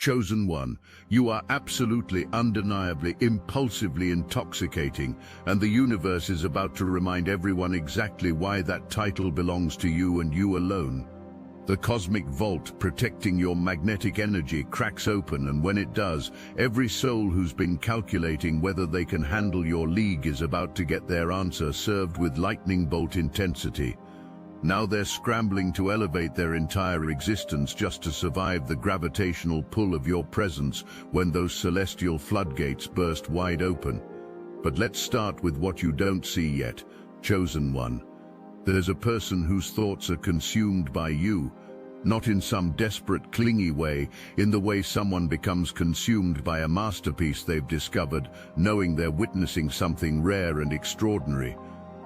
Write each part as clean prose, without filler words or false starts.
Chosen one, you are absolutely, undeniably, impulsively intoxicating, and the universe is about to remind everyone exactly why that title belongs to you and you alone. The cosmic vault protecting your magnetic energy cracks open, and when it does, every soul who's been calculating whether they can handle your league is about to get their answer served with lightning bolt intensity. Now they're scrambling to elevate their entire existence just to survive the gravitational pull of your presence when those celestial floodgates burst wide open. But let's start with what you don't see yet, chosen one. There's a person whose thoughts are consumed by you, not in some desperate, clingy way, in the way someone becomes consumed by a masterpiece they've discovered, knowing they're witnessing something rare and extraordinary.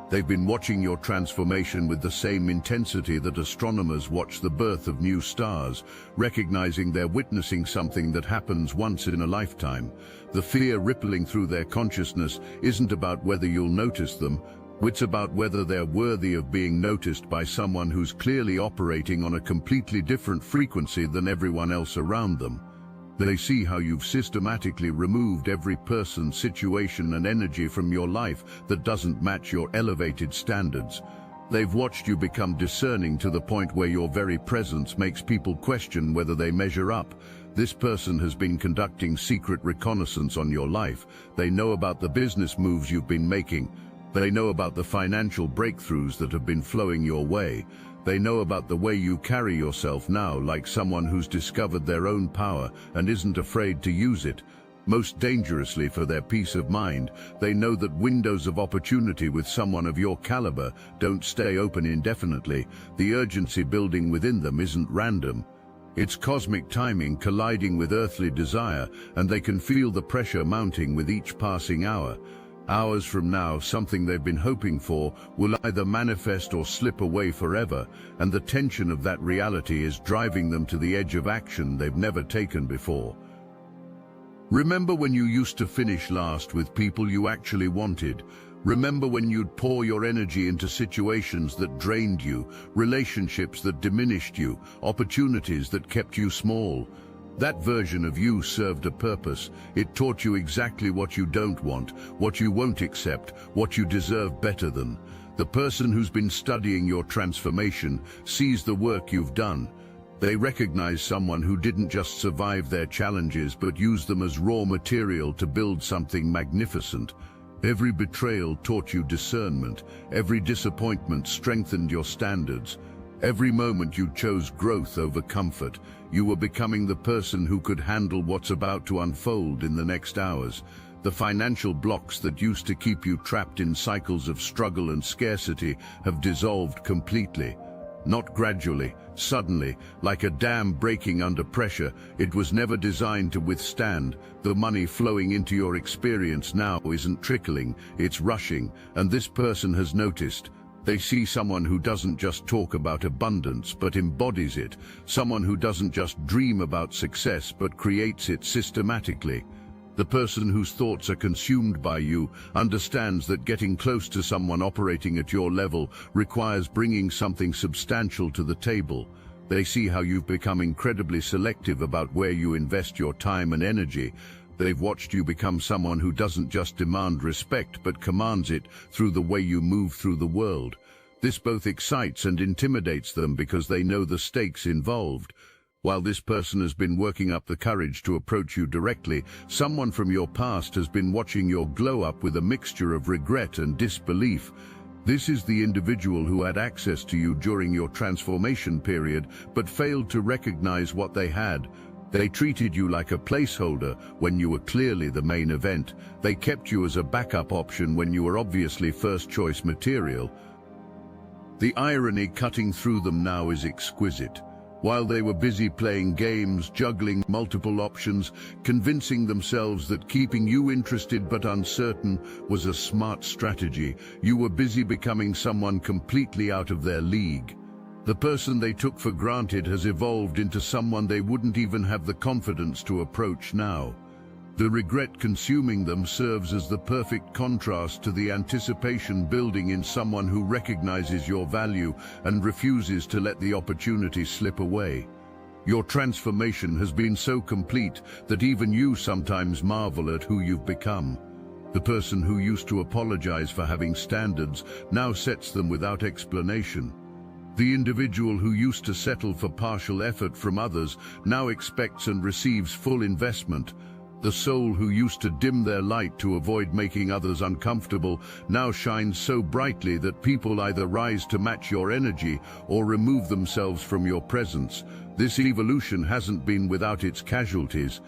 They've been watching your transformation with the same intensity that astronomers watch the birth of new stars, recognizing they're witnessing something that happens once in a lifetime. The fear rippling through their consciousness isn't about whether you'll notice them, it's about whether they're worthy of being noticed by someone who's clearly operating on a completely different frequency than everyone else around them. They see how you've systematically removed every person, situation and energy from your life that doesn't match your elevated standards. They've watched you become discerning to the point where your very presence makes people question whether they measure up. This person has been conducting secret reconnaissance on your life. They know about the business moves you've been making. They know about the financial breakthroughs that have been flowing your way. They know about the way you carry yourself now, like someone who's discovered their own power and isn't afraid to use it. Most dangerously for their peace of mind, they know that windows of opportunity with someone of your caliber don't stay open indefinitely. The urgency building within them isn't random. It's cosmic timing colliding with earthly desire, and they can feel the pressure mounting with each passing hour. Hours from now, something they've been hoping for will either manifest or slip away forever, and the tension of that reality is driving them to the edge of action they've never taken before. Remember when you used to finish last with people you actually wanted? Remember when you'd pour your energy into situations that drained you, relationships that diminished you, opportunities that kept you small? That version of you served a purpose. It taught you exactly what you don't want, what you won't accept, what you deserve better than. The person who's been studying your transformation sees the work you've done. They recognize someone who didn't just survive their challenges but used them as raw material to build something magnificent. Every betrayal taught you discernment. Every disappointment strengthened your standards. Every moment you chose growth over comfort. You were becoming the person who could handle what's about to unfold in the next hours. The financial blocks that used to keep you trapped in cycles of struggle and scarcity have dissolved completely. Not gradually, suddenly, like a dam breaking under pressure. It was never designed to withstand. The money flowing into your experience now isn't trickling, it's rushing, and this person has noticed. They see someone who doesn't just talk about abundance but embodies it, someone who doesn't just dream about success but creates it systematically. The person whose thoughts are consumed by you understands that getting close to someone operating at your level requires bringing something substantial to the table. They see how you've become incredibly selective about where you invest your time and energy. They've watched you become someone who doesn't just demand respect but commands it through the way you move through the world. This both excites and intimidates them because they know the stakes involved. While this person has been working up the courage to approach you directly, someone from your past has been watching your glow up with a mixture of regret and disbelief. This is the individual who had access to you during your transformation period but failed to recognize what they had. They treated you like a placeholder when you were clearly the main event. They kept you as a backup option when you were obviously first-choice material. The irony cutting through them now is exquisite. While they were busy playing games, juggling multiple options, convincing themselves that keeping you interested but uncertain was a smart strategy, you were busy becoming someone completely out of their league. The person they took for granted has evolved into someone they wouldn't even have the confidence to approach now. The regret consuming them serves as the perfect contrast to the anticipation building in someone who recognizes your value and refuses to let the opportunity slip away. Your transformation has been so complete that even you sometimes marvel at who you've become. The person who used to apologize for having standards now sets them without explanation. The individual who used to settle for partial effort from others now expects and receives full investment. The soul who used to dim their light to avoid making others uncomfortable now shines so brightly that people either rise to match your energy or remove themselves from your presence. This evolution hasn't been without its casualties.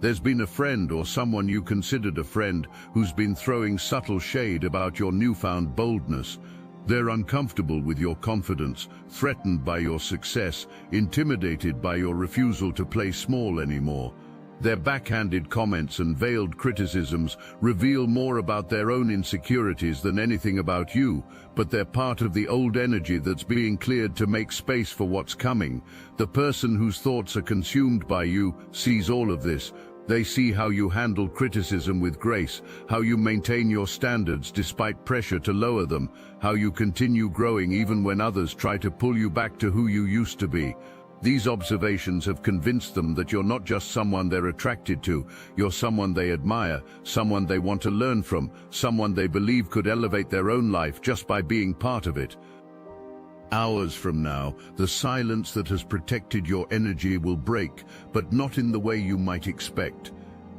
There's been a friend or someone you considered a friend who's been throwing subtle shade about your newfound boldness. They're uncomfortable with your confidence, threatened by your success, intimidated by your refusal to play small anymore. Their backhanded comments and veiled criticisms reveal more about their own insecurities than anything about you, but they're part of the old energy that's being cleared to make space for what's coming. The person whose thoughts are consumed by you sees all of this. They see how you handle criticism with grace, how you maintain your standards despite pressure to lower them, how you continue growing even when others try to pull you back to who you used to be. These observations have convinced them that you're not just someone they're attracted to, you're someone they admire, someone they want to learn from, someone they believe could elevate their own life just by being part of it. Hours from now, the silence that has protected your energy will break, but not in the way you might expect.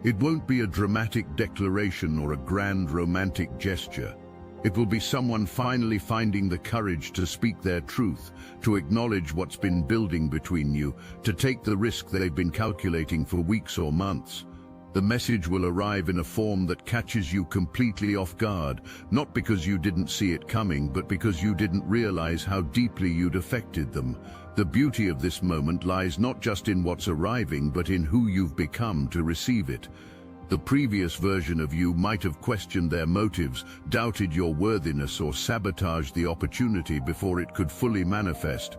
It won't be a dramatic declaration or a grand romantic gesture. It will be someone finally finding the courage to speak their truth, to acknowledge what's been building between you, to take the risk they've been calculating for weeks or months. The message will arrive in a form that catches you completely off guard, not because you didn't see it coming, but because you didn't realize how deeply you'd affected them. The beauty of this moment lies not just in what's arriving, but in who you've become to receive it. The previous version of you might have questioned their motives, doubted your worthiness, or sabotaged the opportunity before it could fully manifest.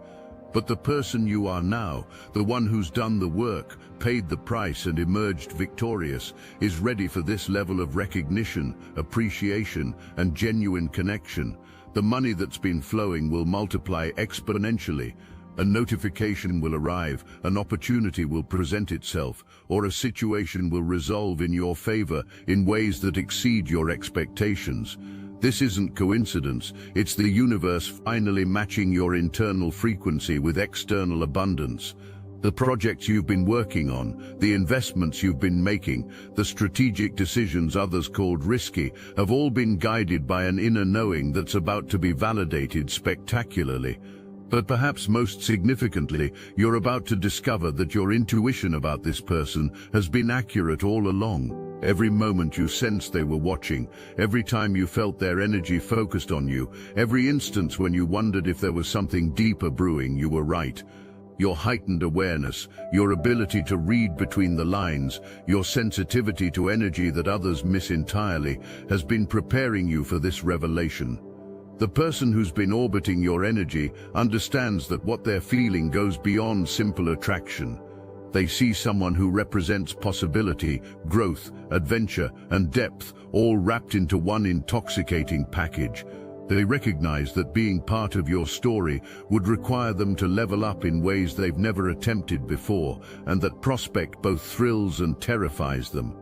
But the person you are now, the one who's done the work, paid the price, and emerged victorious, is ready for this level of recognition, appreciation, and genuine connection. The money that's been flowing will multiply exponentially. A notification will arrive, an opportunity will present itself, or a situation will resolve in your favor in ways that exceed your expectations. This isn't coincidence, it's the universe finally matching your internal frequency with external abundance. The projects you've been working on, the investments you've been making, the strategic decisions others called risky, have all been guided by an inner knowing that's about to be validated spectacularly. But perhaps most significantly, you're about to discover that your intuition about this person has been accurate all along. Every moment you sensed they were watching, every time you felt their energy focused on you, every instance when you wondered if there was something deeper brewing, you were right. Your heightened awareness, your ability to read between the lines, your sensitivity to energy that others miss entirely, has been preparing you for this revelation. The person who's been orbiting your energy understands that what they're feeling goes beyond simple attraction. They see someone who represents possibility, growth, adventure, and depth, all wrapped into one intoxicating package. They recognize that being part of your story would require them to level up in ways they've never attempted before, and that prospect both thrills and terrifies them.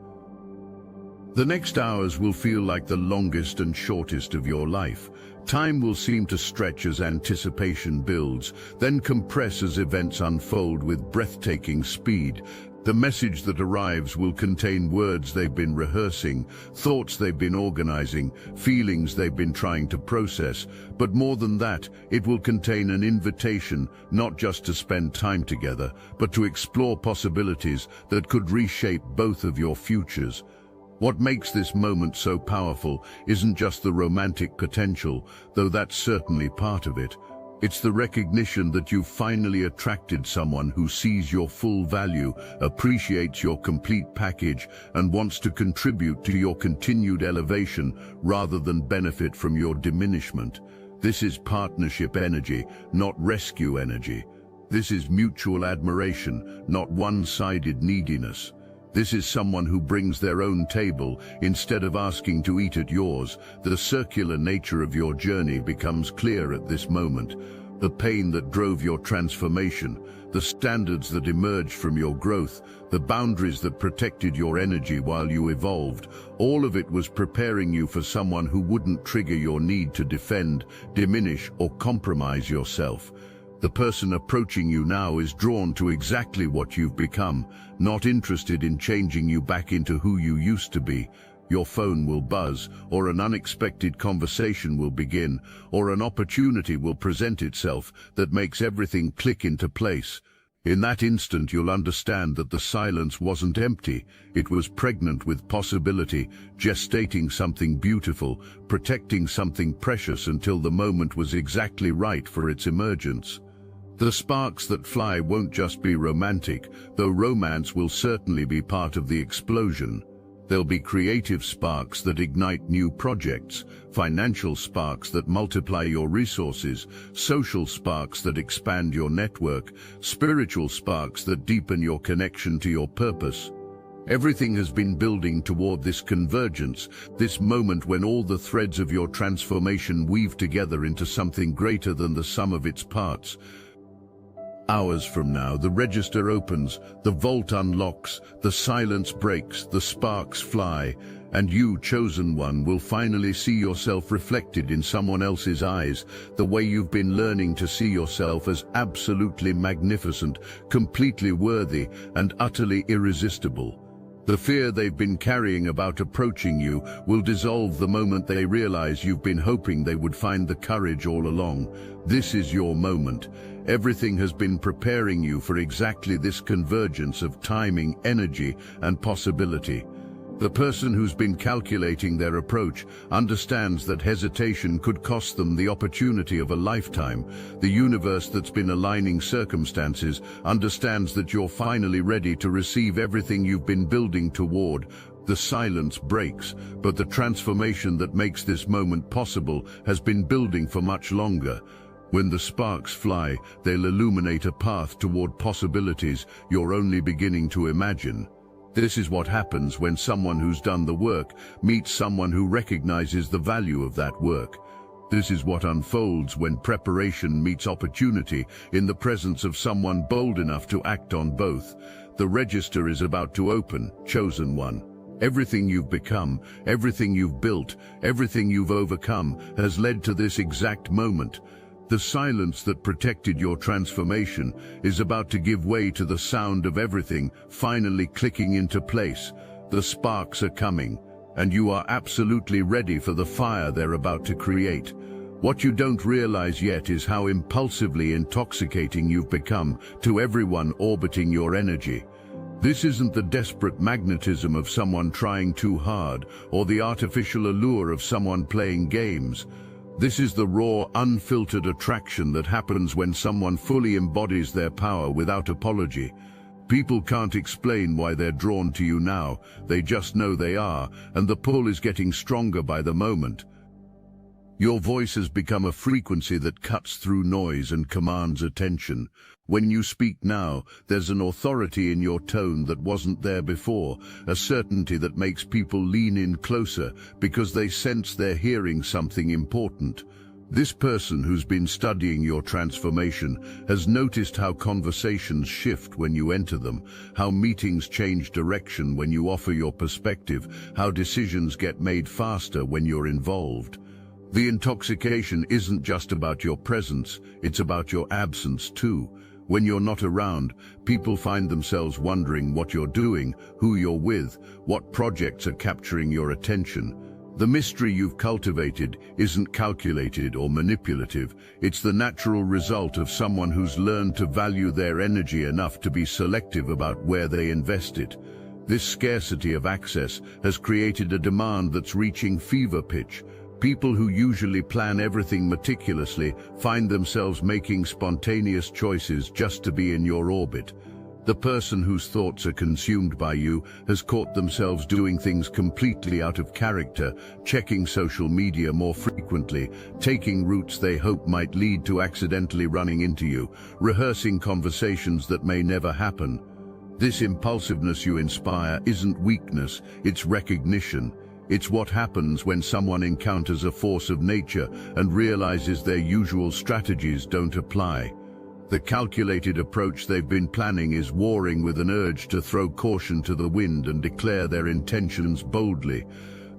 The next hours will feel like the longest and shortest of your life. Time will seem to stretch as anticipation builds, then compress as events unfold with breathtaking speed. The message that arrives will contain words they've been rehearsing, thoughts they've been organizing, feelings they've been trying to process. But more than that, it will contain an invitation not just to spend time together, but to explore possibilities that could reshape both of your futures. What makes this moment so powerful isn't just the romantic potential, though that's certainly part of it. It's the recognition that you've finally attracted someone who sees your full value, appreciates your complete package, and wants to contribute to your continued elevation rather than benefit from your diminishment. This is partnership energy, not rescue energy. This is mutual admiration, not one-sided neediness. This is someone who brings their own table instead of asking to eat at yours. The circular nature of your journey becomes clear at this moment. The pain that drove your transformation, the standards that emerged from your growth, the boundaries that protected your energy while you evolved, all of it was preparing you for someone who wouldn't trigger your need to defend, diminish, or compromise yourself. The person approaching you now is drawn to exactly what you've become, not interested in changing you back into who you used to be. Your phone will buzz, or an unexpected conversation will begin, or an opportunity will present itself that makes everything click into place. In that instant, you'll understand that the silence wasn't empty. It was pregnant with possibility, gestating something beautiful, protecting something precious until the moment was exactly right for its emergence. The sparks that fly won't just be romantic, though romance will certainly be part of the explosion. There'll be creative sparks that ignite new projects, financial sparks that multiply your resources, social sparks that expand your network, spiritual sparks that deepen your connection to your purpose. Everything has been building toward this convergence, this moment when all the threads of your transformation weave together into something greater than the sum of its parts. Hours from now, the register opens, the vault unlocks, the silence breaks, the sparks fly, and you, chosen one, will finally see yourself reflected in someone else's eyes, the way you've been learning to see yourself, as absolutely magnificent, completely worthy, and utterly irresistible. The fear they've been carrying about approaching you will dissolve the moment they realize you've been hoping they would find the courage all along. This is your moment. Everything has been preparing you for exactly this convergence of timing, energy, and possibility. The person who's been calculating their approach understands that hesitation could cost them the opportunity of a lifetime. The universe that's been aligning circumstances understands that you're finally ready to receive everything you've been building toward. The silence breaks, but the transformation that makes this moment possible has been building for much longer. When the sparks fly, they'll illuminate a path toward possibilities you're only beginning to imagine. This is what happens when someone who's done the work meets someone who recognizes the value of that work. This is what unfolds when preparation meets opportunity in the presence of someone bold enough to act on both. The register is about to open, chosen one. Everything you've become, everything you've built, everything you've overcome has led to this exact moment. The silence that protected your transformation is about to give way to the sound of everything finally clicking into place. The sparks are coming, and you are absolutely ready for the fire they're about to create. What you don't realize yet is how impulsively intoxicating you've become to everyone orbiting your energy. This isn't the desperate magnetism of someone trying too hard, or the artificial allure of someone playing games. This is the raw, unfiltered attraction that happens when someone fully embodies their power without apology. People can't explain why they're drawn to you now, they just know they are, and the pull is getting stronger by the moment. Your voice has become a frequency that cuts through noise and commands attention. When you speak now, there's an authority in your tone that wasn't there before, a certainty that makes people lean in closer because they sense they're hearing something important. This person who's been studying your transformation has noticed how conversations shift when you enter them, how meetings change direction when you offer your perspective, how decisions get made faster when you're involved. The intoxication isn't just about your presence, it's about your absence too. When you're not around, people find themselves wondering what you're doing, who you're with, what projects are capturing your attention. The mystery you've cultivated isn't calculated or manipulative, it's the natural result of someone who's learned to value their energy enough to be selective about where they invest it. This scarcity of access has created a demand that's reaching fever pitch. People who usually plan everything meticulously find themselves making spontaneous choices just to be in your orbit. The person whose thoughts are consumed by you has caught themselves doing things completely out of character, checking social media more frequently, taking routes they hope might lead to accidentally running into you, rehearsing conversations that may never happen. This impulsiveness you inspire isn't weakness, it's recognition. It's what happens when someone encounters a force of nature and realizes their usual strategies don't apply. The calculated approach they've been planning is warring with an urge to throw caution to the wind and declare their intentions boldly.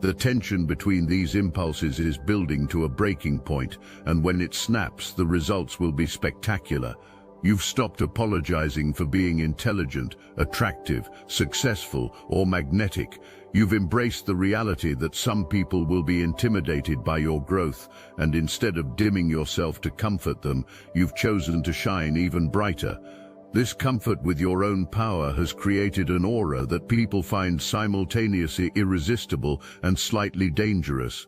The tension between these impulses is building to a breaking point, and when it snaps, the results will be spectacular. You've stopped apologizing for being intelligent, attractive, successful, or magnetic. You've embraced the reality that some people will be intimidated by your growth, and instead of dimming yourself to comfort them, you've chosen to shine even brighter. This comfort with your own power has created an aura that people find simultaneously irresistible and slightly dangerous.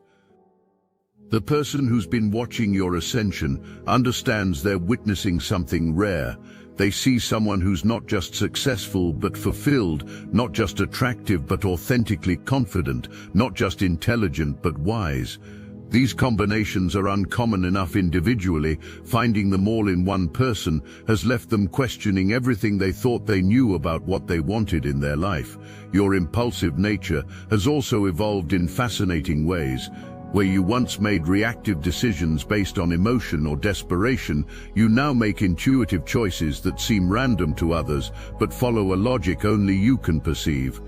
The person who's been watching your ascension understands they're witnessing something rare. They see someone who's not just successful but fulfilled, not just attractive but authentically confident, not just intelligent but wise. These combinations are uncommon enough individually. Finding them all in one person has left them questioning everything they thought they knew about what they wanted in their life. Your impulsive nature has also evolved in fascinating ways. Where you once made reactive decisions based on emotion or desperation, you now make intuitive choices that seem random to others, but follow a logic only you can perceive.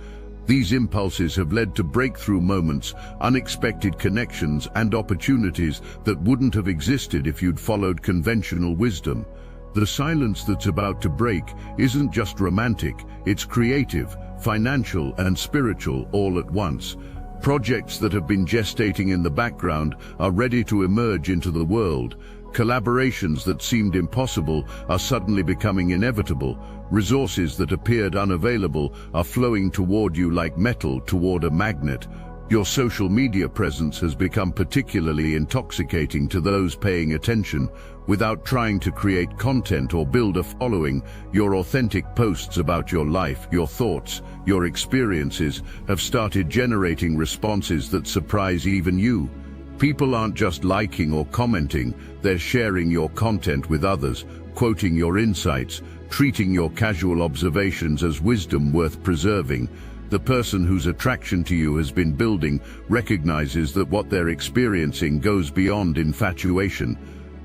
These impulses have led to breakthrough moments, unexpected connections, and opportunities that wouldn't have existed if you'd followed conventional wisdom. The silence that's about to break isn't just romantic, it's creative, financial, and spiritual all at once. Projects that have been gestating in the background are ready to emerge into the world. Collaborations that seemed impossible are suddenly becoming inevitable. Resources that appeared unavailable are flowing toward you like metal toward a magnet. Your social media presence has become particularly intoxicating to those paying attention. Without trying to create content or build a following, your authentic posts about your life, your thoughts, your experiences have started generating responses that surprise even you. People aren't just liking or commenting, they're sharing your content with others, quoting your insights, treating your casual observations as wisdom worth preserving. The person whose attraction to you has been building recognizes that what they're experiencing goes beyond infatuation.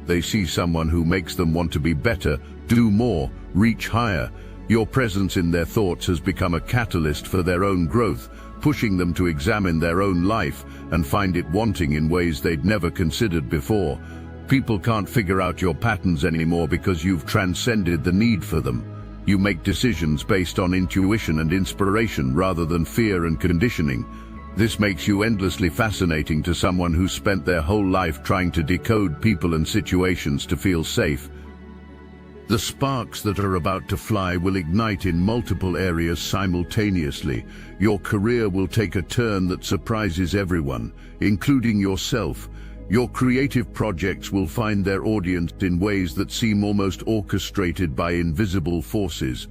They see someone who makes them want to be better, do more, reach higher. Your presence in their thoughts has become a catalyst for their own growth, pushing them to examine their own life and find it wanting in ways they'd never considered before. People can't figure out your patterns anymore because you've transcended the need for them. You make decisions based on intuition and inspiration rather than fear and conditioning. This makes you endlessly fascinating to someone who's spent their whole life trying to decode people and situations to feel safe. The sparks that are about to fly will ignite in multiple areas simultaneously. Your career will take a turn that surprises everyone, including yourself. Your creative projects will find their audience in ways that seem almost orchestrated by invisible forces.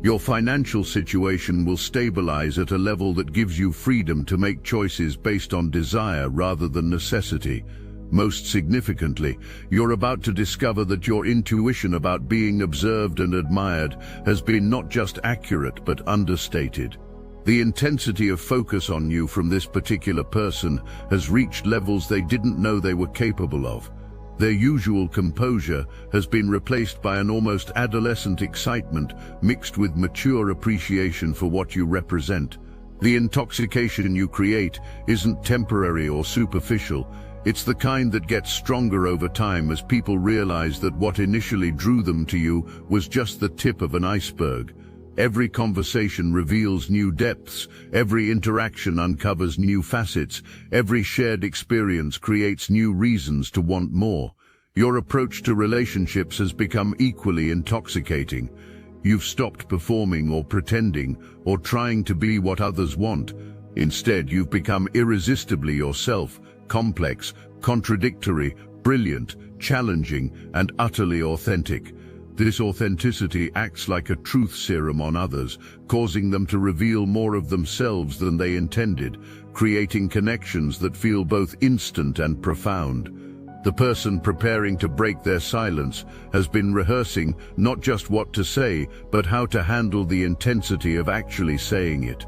Your financial situation will stabilize at a level that gives you freedom to make choices based on desire rather than necessity. Most significantly, you're about to discover that your intuition about being observed and admired has been not just accurate but understated. The intensity of focus on you from this particular person has reached levels they didn't know they were capable of. Their usual composure has been replaced by an almost adolescent excitement mixed with mature appreciation for what you represent. The intoxication you create isn't temporary or superficial. It's the kind that gets stronger over time as people realize that what initially drew them to you was just the tip of an iceberg. Every conversation reveals new depths, every interaction uncovers new facets, every shared experience creates new reasons to want more. Your approach to relationships has become equally intoxicating. You've stopped performing or pretending or trying to be what others want. Instead, you've become irresistibly yourself, complex, contradictory, brilliant, challenging, and utterly authentic. This authenticity acts like a truth serum on others, causing them to reveal more of themselves than they intended, creating connections that feel both instant and profound. The person preparing to break their silence has been rehearsing not just what to say, but how to handle the intensity of actually saying it.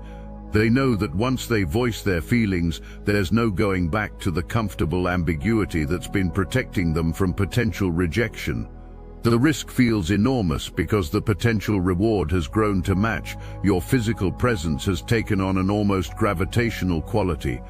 They know that once they voice their feelings, there's no going back to the comfortable ambiguity that's been protecting them from potential rejection. The risk feels enormous because the potential reward has grown to match. Your physical presence has taken on an almost gravitational quality.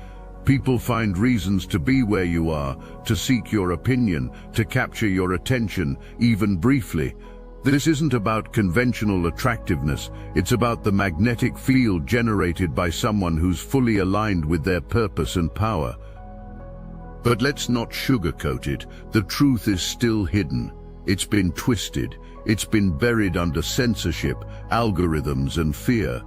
People find reasons to be where you are, to seek your opinion, to capture your attention, even briefly. This isn't about conventional attractiveness, it's about the magnetic field generated by someone who's fully aligned with their purpose and power. But let's not sugarcoat it. The truth is still hidden. It's been twisted. It's been buried under censorship, algorithms, and fear.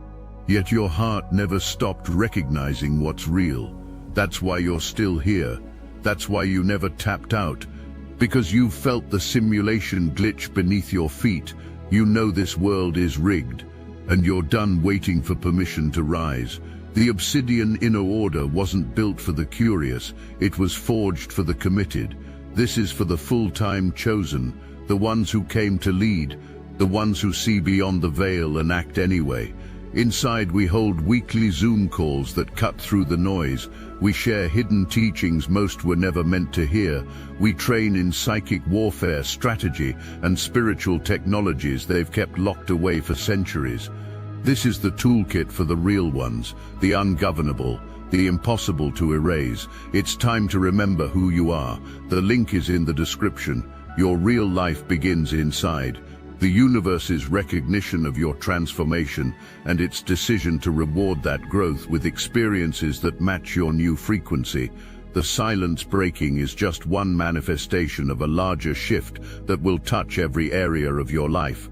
Yet your heart never stopped recognizing what's real. That's why you're still here. That's why you never tapped out. Because you've felt the simulation glitch beneath your feet. You know this world is rigged, and you're done waiting for permission to rise. The obsidian inner order wasn't built for the curious. It was forged for the committed. This is for the full-time chosen, the ones who came to lead, the ones who see beyond the veil and act anyway. Inside we hold weekly Zoom calls that cut through the noise. We share hidden teachings most were never meant to hear. We train in psychic warfare, strategy, and spiritual technologies they've kept locked away for centuries. This is the toolkit for the real ones, the ungovernable, the impossible to erase. It's time to remember who you are. The link is in the description. Your real life begins inside. The universe's recognition of your transformation and its decision to reward that growth with experiences that match your new frequency. The silence breaking is just one manifestation of a larger shift that will touch every area of your life.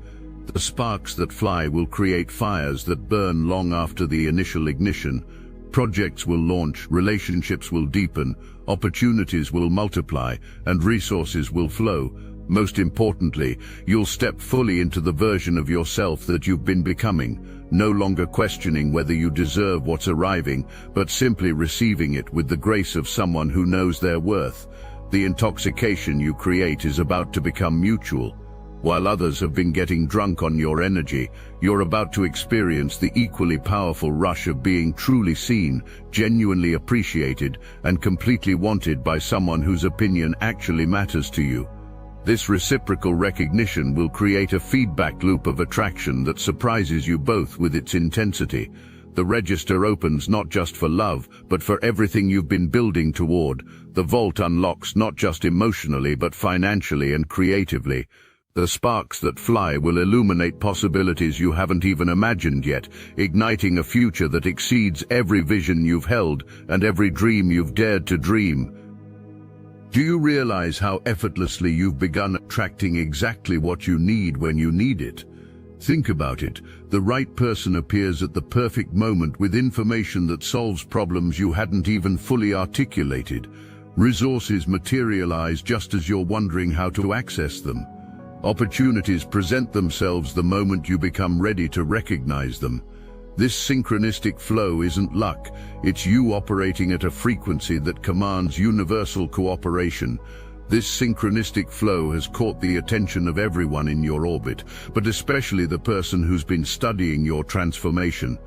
The sparks that fly will create fires that burn long after the initial ignition. Projects will launch, relationships will deepen, opportunities will multiply, and resources will flow. Most importantly, you'll step fully into the version of yourself that you've been becoming, no longer questioning whether you deserve what's arriving, but simply receiving it with the grace of someone who knows their worth. The intoxication you create is about to become mutual. While others have been getting drunk on your energy, you're about to experience the equally powerful rush of being truly seen, genuinely appreciated, and completely wanted by someone whose opinion actually matters to you. This reciprocal recognition will create a feedback loop of attraction that surprises you both with its intensity. The register opens not just for love, but for everything you've been building toward. The vault unlocks not just emotionally, but financially and creatively. The sparks that fly will illuminate possibilities you haven't even imagined yet, igniting a future that exceeds every vision you've held and every dream you've dared to dream. Do you realize how effortlessly you've begun attracting exactly what you need when you need it? Think about it. The right person appears at the perfect moment with information that solves problems you hadn't even fully articulated. Resources materialize just as you're wondering how to access them. Opportunities present themselves the moment you become ready to recognize them. This synchronistic flow isn't luck, it's you operating at a frequency that commands universal cooperation. This synchronistic flow has caught the attention of everyone in your orbit, but especially the person who's been studying your transformation.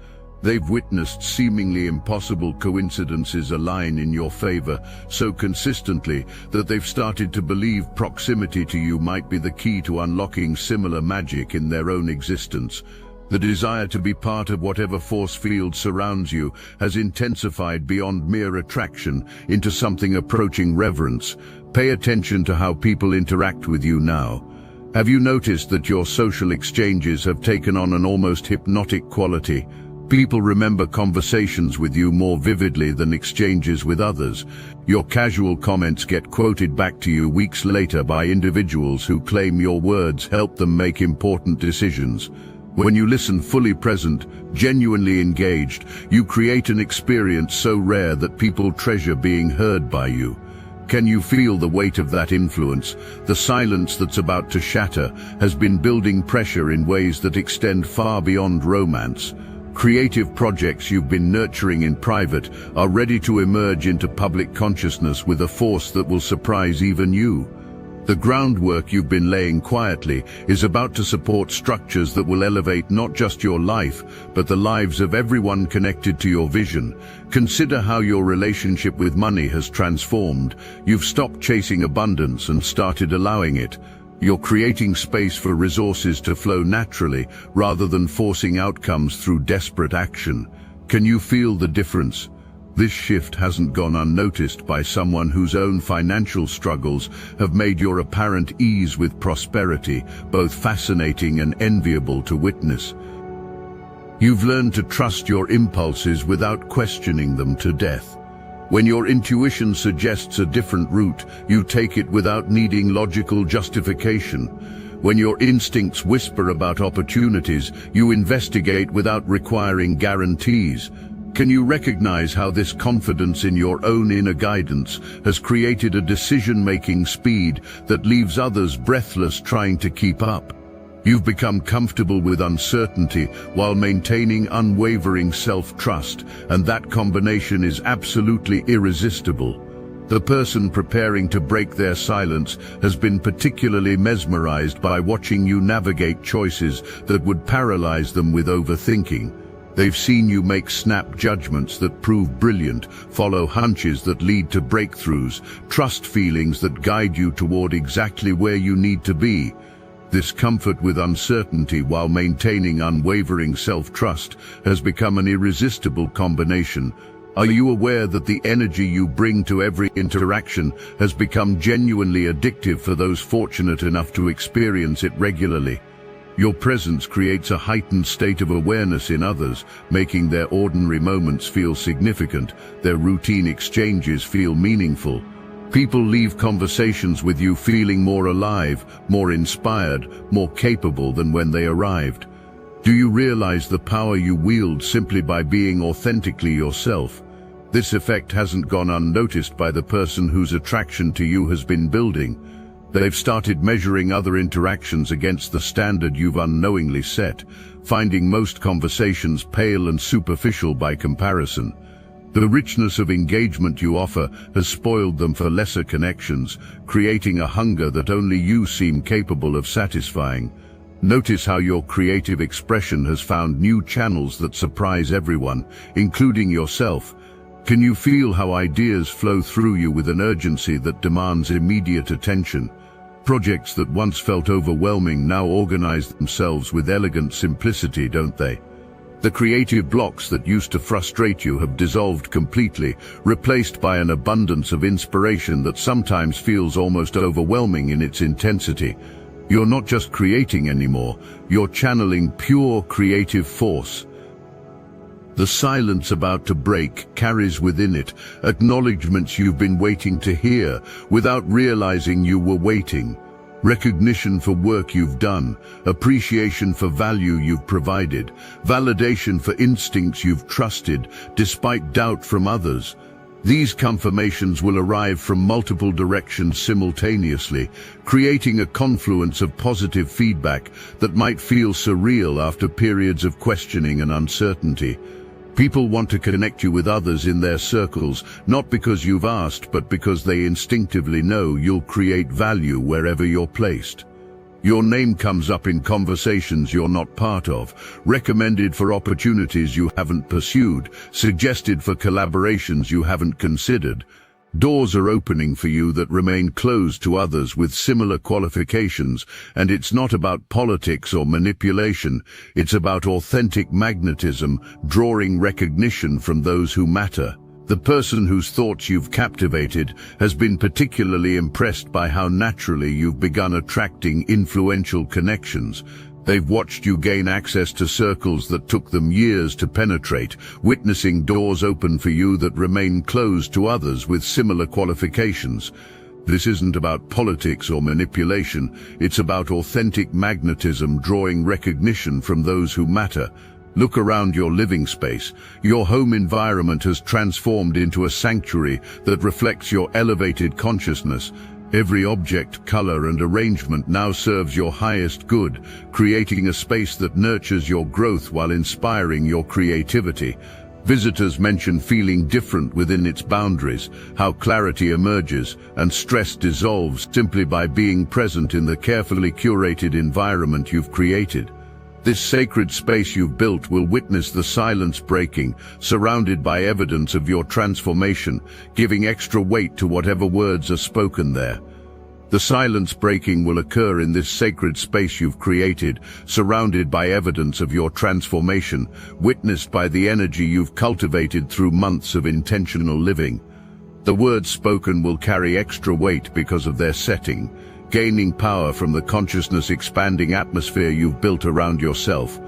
They've witnessed seemingly impossible coincidences align in your favor so consistently that they've started to believe proximity to you might be the key to unlocking similar magic in their own existence. The desire to be part of whatever force field surrounds you has intensified beyond mere attraction into something approaching reverence. Pay attention to how people interact with you now. Have you noticed that your social exchanges have taken on an almost hypnotic quality? People remember conversations with you more vividly than exchanges with others. Your casual comments get quoted back to you weeks later by individuals who claim your words helped them make important decisions. When you listen fully present, genuinely engaged, you create an experience so rare that people treasure being heard by you. Can you feel the weight of that influence? The silence that's about to shatter has been building pressure in ways that extend far beyond romance. Creative projects you've been nurturing in private are ready to emerge into public consciousness with a force that will surprise even you. The groundwork you've been laying quietly is about to support structures that will elevate not just your life, but the lives of everyone connected to your vision. Consider how your relationship with money has transformed. You've stopped chasing abundance and started allowing it. You're creating space for resources to flow naturally, rather than forcing outcomes through desperate action. Can you feel the difference? This shift hasn't gone unnoticed by someone whose own financial struggles have made your apparent ease with prosperity both fascinating and enviable to witness. You've learned to trust your impulses without questioning them to death. When your intuition suggests a different route, you take it without needing logical justification. When your instincts whisper about opportunities, you investigate without requiring guarantees. Can you recognize how this confidence in your own inner guidance has created a decision-making speed that leaves others breathless trying to keep up? You've become comfortable with uncertainty while maintaining unwavering self-trust, and that combination is absolutely irresistible. The person preparing to break their silence has been particularly mesmerized by watching you navigate choices that would paralyze them with overthinking. They've seen you make snap judgments that prove brilliant, follow hunches that lead to breakthroughs, trust feelings that guide you toward exactly where you need to be. This comfort with uncertainty while maintaining unwavering self-trust has become an irresistible combination. Are you aware that the energy you bring to every interaction has become genuinely addictive for those fortunate enough to experience it regularly? Your presence creates a heightened state of awareness in others, making their ordinary moments feel significant, their routine exchanges feel meaningful. People leave conversations with you feeling more alive, more inspired, more capable than when they arrived. Do you realize the power you wield simply by being authentically yourself? This effect hasn't gone unnoticed by the person whose attraction to you has been building. They've started measuring other interactions against the standard you've unknowingly set, finding most conversations pale and superficial by comparison. The richness of engagement you offer has spoiled them for lesser connections, creating a hunger that only you seem capable of satisfying. Notice how your creative expression has found new channels that surprise everyone, including yourself. Can you feel how ideas flow through you with an urgency that demands immediate attention? Projects that once felt overwhelming now organize themselves with elegant simplicity, don't they? The creative blocks that used to frustrate you have dissolved completely, replaced by an abundance of inspiration that sometimes feels almost overwhelming in its intensity. You're not just creating anymore, you're channeling pure creative force. The silence about to break carries within it acknowledgments you've been waiting to hear without realizing you were waiting. Recognition for work you've done, appreciation for value you've provided, validation for instincts you've trusted despite doubt from others. These confirmations will arrive from multiple directions simultaneously, creating a confluence of positive feedback that might feel surreal after periods of questioning and uncertainty. People want to connect you with others in their circles, not because you've asked, but because they instinctively know you'll create value wherever you're placed. Your name comes up in conversations you're not part of, recommended for opportunities you haven't pursued, suggested for collaborations you haven't considered. Doors are opening for you that remain closed to others with similar qualifications, and it's not about politics or manipulation, it's about authentic magnetism, drawing recognition from those who matter. The person whose thoughts you've captivated has been particularly impressed by how naturally you've begun attracting influential connections. They've watched you gain access to circles that took them years to penetrate, witnessing doors open for you that remain closed to others with similar qualifications. This isn't about politics or manipulation, it's about authentic magnetism drawing recognition from those who matter. Look around your living space. Your home environment has transformed into a sanctuary that reflects your elevated consciousness. Every object, color, and arrangement now serves your highest good, creating a space that nurtures your growth while inspiring your creativity. Visitors mention feeling different within its boundaries, how clarity emerges and stress dissolves simply by being present in the carefully curated environment you've created. This sacred space you've built will witness the silence breaking, surrounded by evidence of your transformation, giving extra weight to whatever words are spoken there. The silence breaking will occur in this sacred space you've created, surrounded by evidence of your transformation, witnessed by the energy you've cultivated through months of intentional living. The words spoken will carry extra weight because of their setting, gaining power from the consciousness-expanding atmosphere you've built around yourself.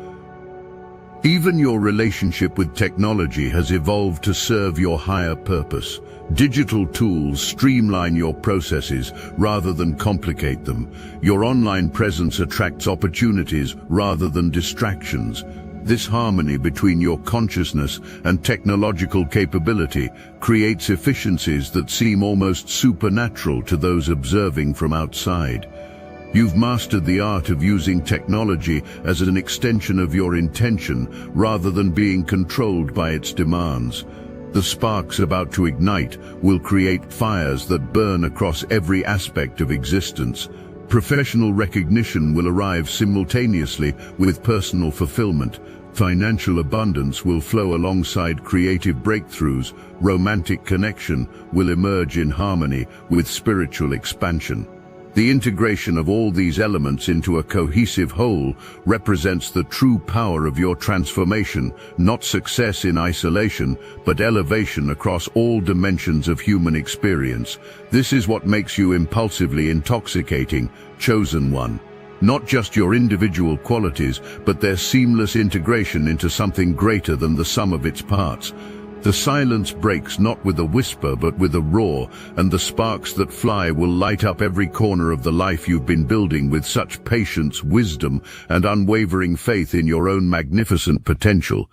Even your relationship with technology has evolved to serve your higher purpose. Digital tools streamline your processes rather than complicate them. Your online presence attracts opportunities rather than distractions. This harmony between your consciousness and technological capability creates efficiencies that seem almost supernatural to those observing from outside. You've mastered the art of using technology as an extension of your intention rather than being controlled by its demands. The sparks about to ignite will create fires that burn across every aspect of existence. Professional recognition will arrive simultaneously with personal fulfillment. Financial abundance will flow alongside creative breakthroughs. Romantic connection will emerge in harmony with spiritual expansion. The integration of all these elements into a cohesive whole represents the true power of your transformation, not success in isolation, but elevation across all dimensions of human experience. This is what makes you impulsively intoxicating, chosen one. Not just your individual qualities, but their seamless integration into something greater than the sum of its parts. The silence breaks not with a whisper but with a roar, and the sparks that fly will light up every corner of the life you've been building with such patience, wisdom, and unwavering faith in your own magnificent potential.